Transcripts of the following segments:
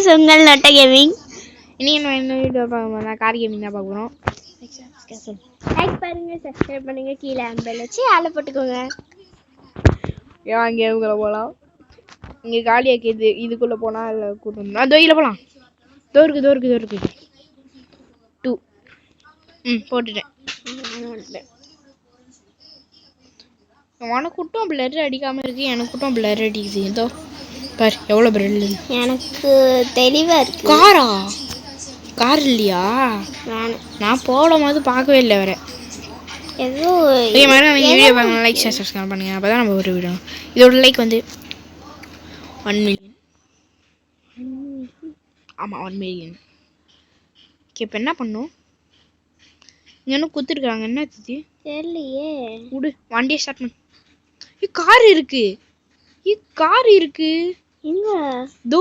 Guys உங்கள் நட்ட gaming. இன்னைக்கு என்ன வீடியோ பார்க்க போறோம்? கார் கேமிங் தான் பார்க்க போறோம். லைக் பண்ணுங்க, சப்ஸ்கிரைப் பண்ணுங்க, கீழே பெல் வச்சு ஆள போட்டுக்கோங்க. ஏன் கேமுக்குள்ள போகலாம். இங்கே காலியாக்கிது. இதுக்குள்ள போனா இல்லை கூட்டம். அதோ இதில் போகலாம். தோருக்கு 2 போட்டுட்டேன். உனக்கு கூட்டம் பிளர் அடிக்காம இருக்கு, எனக்கு கூட்டம் பிளர் அடிக்குது. ஏதோ பாரு எவ்வளோ பிளர். எனக்கு தெளிவா இருக்கு. கார் இல்லையா? நான் போடும் போது பார்க்கவே இல்லை வேற. ஏதோ வீடியோ பாருங்க, லைக் ஷேர் சப்ஸ்கிரைப் பண்ணுங்க. அப்பதான் நம்ம ஒரு வீடியோ. இதோட லைக் வந்து 1 மில்லியன். ஆமாம் 1 மில்லியன். ஓகே, இப்போ என்ன பண்ணும்? இங்கே என்ன குத்துருக்காங்க? என்ன தெரியலையே. விடு, வண்டியை ஸ்டார்ட் பண்ணு. கார் இருக்கு. எங்க? தோ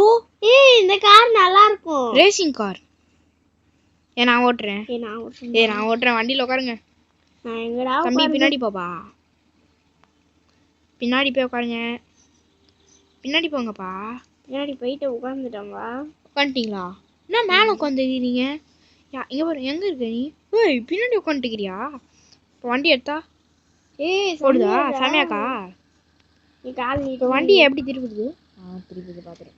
இந்த கார் நல்லா இருக்கும். Racing car. நான் ஓட்டுறேன். நான் ஓட்டுறேன். வண்டியில் உட்காருங்க. தம்பி பின்னாடி போப்பா. பின்னாடி போய் உட்காருங்க. பின்னாடி போங்கப்பா. பின்னாடி போயிட்டு உட்காந்துட்டோம்பா. உட்காந்துட்டீங்களா? என்ன மேலே உட்காந்துக்கிறீங்க? இங்கே பாரு, எங்கே இருக்க நீ? ஏய், பின்னாடி உட்காந்துக்கிறியா? இப்போ வண்டி எடுத்தா போடுதா? செமையாக்கா. இப்போ வண்டியை எப்படி திருப்புது? திருப்புது பார்த்துறேன்.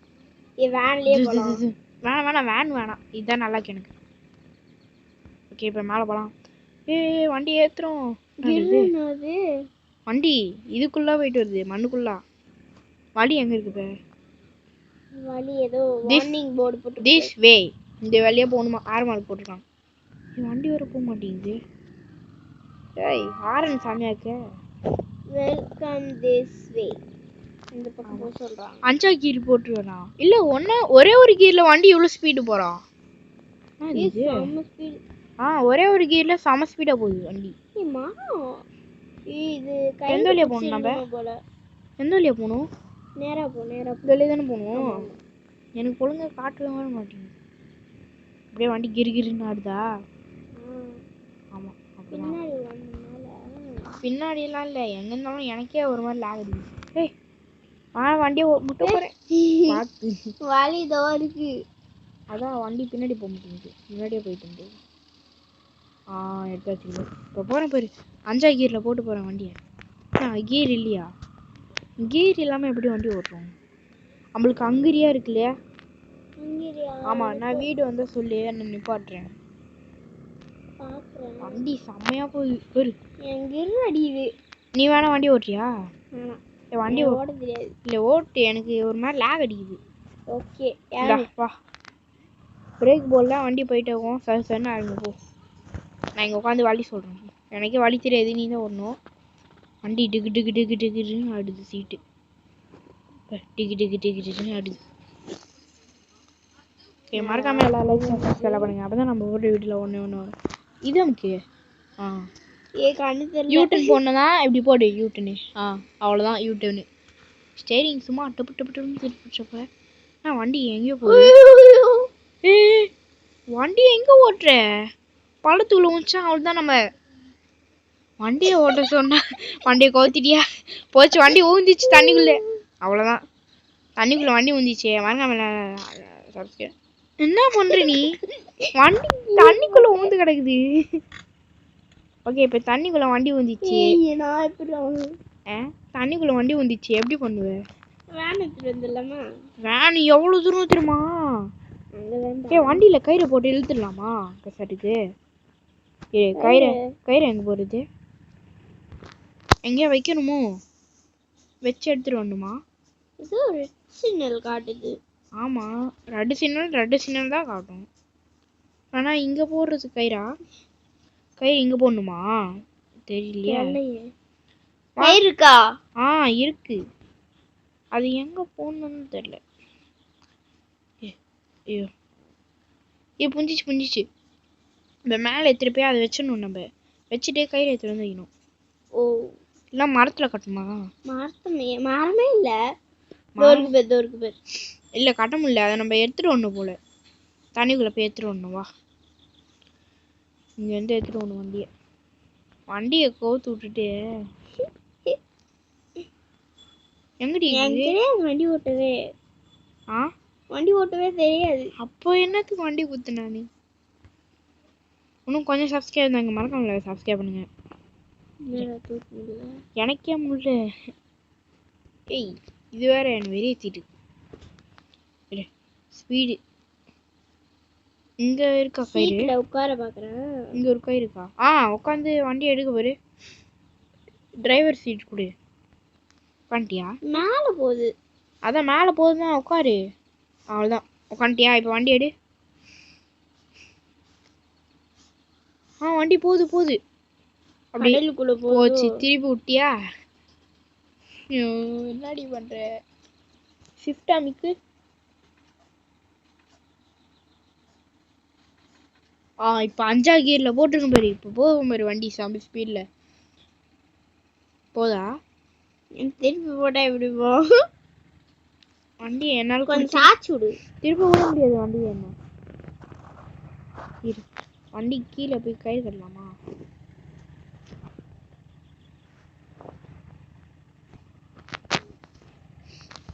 வேணாம். இதுதான் நல்லா இருக்கு எனக்கு. ஓகே, இப்போ மேலே போகலாம். வண்டி ஏற்றுறோம். வண்டி இதுக்குள்ளே போயிட்டு வருது, மண்ணுக்குள்ளா. வழி எங்கே இருக்கு? இப்போ வழி ஏதோ வார்னிங் போர்டு போட்டு திஸ் வே. இந்த வழியா போகணுமா? ஆரமால் போட்டிருக்காங்க. வண்டி வர போக மாட்டேங்குது. ஏய், ஆரன் சாமியாக்க. Welcome this way. இந்த பக்கம் போக சொல்றாங்க. 5 கீர் போட்டுருவேனா? இல்ல ஒரே ஒரு கீர்ல வண்டி எவ்வளவு ஸ்பீடு போறான்? ஒரே ஒரு கீர்ல சம ஸ்பீடா போகுது வண்டி. இது எந்த வழியா போகணும்? நம்ம எந்த வழியா போகணும்? நேரா போ. இந்த வழியா தானே போகணும். எனக்கு ஒழுங்கா காட்டவே வர மாட்டேங்குது. அப்படியே வண்டி கிருன்னு ஆடுதா? ஆமா. பின்னாடி எல்லாம் இல்ல, எங்க இருந்தாலும் எனக்கே ஒரு மாதிரி லாக் அடிக்குது. ஏய், வண்டியை முட்ட போறேன். வழி இதோ இருக்கு. அதான் வண்டி பின்னாடி போக மாட்டேங்குது. முன்னாடியே போயிட்டு எடுத்தாச்சு. இப்போ போறேன் பாரு. 5 கீர்ல போட்டு போறேன் வண்டியை. கீர் இல்லையா? கீர் இல்லாம எப்படி வண்டி ஓட்டுறோம்? நம்மளுக்கு அங்கிரியா இருக்கு இல்லையா? ஆமா, நான் வீடு வந்தா சொல்லி நான் நிப்பாட்டுறேன். வண்டி செம்மையா போகுது. அடியுது. நீ வேணா வண்டி ஓட்டுறியா? வண்டி ஓட தெரியாது. இல்ல ஓட்டு, எனக்கு ஒரு மாதிரி லாக் அடிக்குது. ஓகே, வா. பிரேக் போடலாம், வண்டி போயிட்டு போகும். சரி ஆரம்பி போ. நான் இங்கே உட்காந்து வழி சொல்கிறேன். எனக்கே வழி தெரியாது, நீ தான் ஓடணும். வண்டி டிக்குன்னு ஆடுது. சீட்டு டிக்குன்னு ஆடுது. ஓகே, மறக்காம எல்லா லைக் சப்ஸ்கிரைப் பண்ணுங்க. அப்போ தான் நம்ம ஒரு வீட்டில் ஒன்று வரும். இது நமக்கு யூட்டன் போடணும்னா இப்படி போடு. யூட்டனு அவ்வளோதான். யூட்டனு ஸ்டேரிங் சும்மா டப்புன்னு திருப்பிச்சப்ப வண்டி எங்கேயோ போகுது. வண்டி எங்கே ஓட்டுற? பள்ளத்துக்குள்ள ஊச்சா அவ்வளோதான். நம்ம வண்டியை ஓட்ட சொன்னா வண்டியை கவுத்திட்டியா? போச்சு, வண்டி ஊந்திச்சு தண்ணிக்குள்ளே. அவ்வளோதான், தண்ணிக்குள்ளே வண்டி ஊந்திச்சு. வாங்க, என்ன பண்ற நீ? வண்டி தண்ணிக்குள்ள ஊந்து கிடக்குது. ஓகே, இப்போ தண்ணிக்குள்ள வண்டி ஊந்திச்சு. தண்ணிக்குள்ள வண்டி ஊந்திச்சு. எப்படி பண்ணுவ? வேன் எவ்வளவு தூரம் தெரியுமா? வண்டியில கயிறை போட்டு இழுத்துடலாமா? கசாட்டுக்கு கயிறு எங்க போறது? எங்கேயா வைக்கணுமோ? வச்சு எடுத்துட்டு வரணுமா? காட்டுது. ஆமா, ரெட் சிக்னல் தான் காட்டும். ஆனா இங்க போடுறது கயிறு இங்க போடணுமா? தெரியலையா? இருக்கா? இருக்கு. அது எங்க போடணும்னு தெரியல. புஞ்சிச்சு. இந்த மேலே எடுத்துட்டு போய் அதை வச்சிடணும். நம்ம வச்சுட்டே கயிறு எடுத்துட்டு வந்து வைக்கணும். இல்ல மரத்துல கட்டுமா? மரமே இல்ல. இல்ல கட்ட முடியல. அதை நம்ம எடுத்துட்டு வரணும் போல. தண்ணிக்குள்ள போய் எடுத்துட்டு வரணும். வா, இங்க இருந்து எடுத்துட்டு வரணும் வண்டியை கோத்து விட்டுட்டு. எங்கடி வண்டி ஓட்டவே? வண்டி ஓட்டவே தெரியாது. அப்போ என்னத்துக்கு வண்டி குத்துனா நீ? இன்னும் கொஞ்சம் சப்ஸ்கிரைப் இருந்தாங்க, மறக்காம சப்ஸ்கிரைப் பண்ணுங்க. எனக்கே முடியல. ஏய் இது வேற எனக்கு வெறியத்திட்டு. ஸ்பீடு இங்க இருக்கா கயிறு? சீட்ல உட்கார பாக்குறேன். இங்க ஒரு கயிறு இருக்கா? உட்காந்து வண்டி எடுக்க பாரு. டிரைவர் சீட் கொடு. உட்காந்துட்டியா? மேல போகுது. அதான் மேலே போகுதுதான், உட்காரு. அவ்வளோதான், உட்காந்துட்டியா? இப்போ வண்டி எடு. வண்டி போகுது போகுது. அப்படி கடலுக்குள்ள போச்சு. திருப்பி விட்டியா? என்னடி பண்ற? ஷிஃப்ட் அமிக்கு. இப்போ 5ஆம் கியர்ல போட்டுருக்கும் பாரு. இப்போ போகும் பாரு வண்டி செம்ம ஸ்பீட்ல போதா? திருப்பி போட்டா எப்படி போ? வண்டி என்னால கொஞ்சம் சாச்சு விடு. திருப்பி விட முடியாது வண்டி. என்ன இரு, வண்டி கீழே போய் கயிறு கட்டலாமா?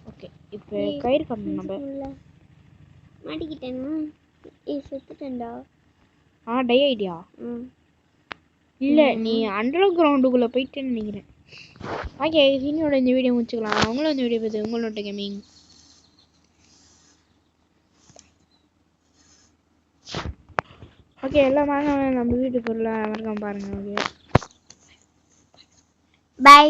ஓகே, இப்போ கயிறு கட்டணும் நம்ம. மாட்டிக்கிட்டேனா? செத்துட்டேன்டா. டை ஐடியா இல்ல, நீ அண்டர் கிரவுண்டுக்குள்ள போயிட்டேன்னு நினைக்கிறேன். ஓகே, இன்னோட இந்த வீடியோ முடிச்சுக்கலாம். அவங்களும் இந்த வீடியோ பார்த்து உங்களோட கேமிங். ஓகே, எல்லாம் வாங்க நம்ம வீட்டு பொருளை மறக்காம பாருங்க. Okay, by.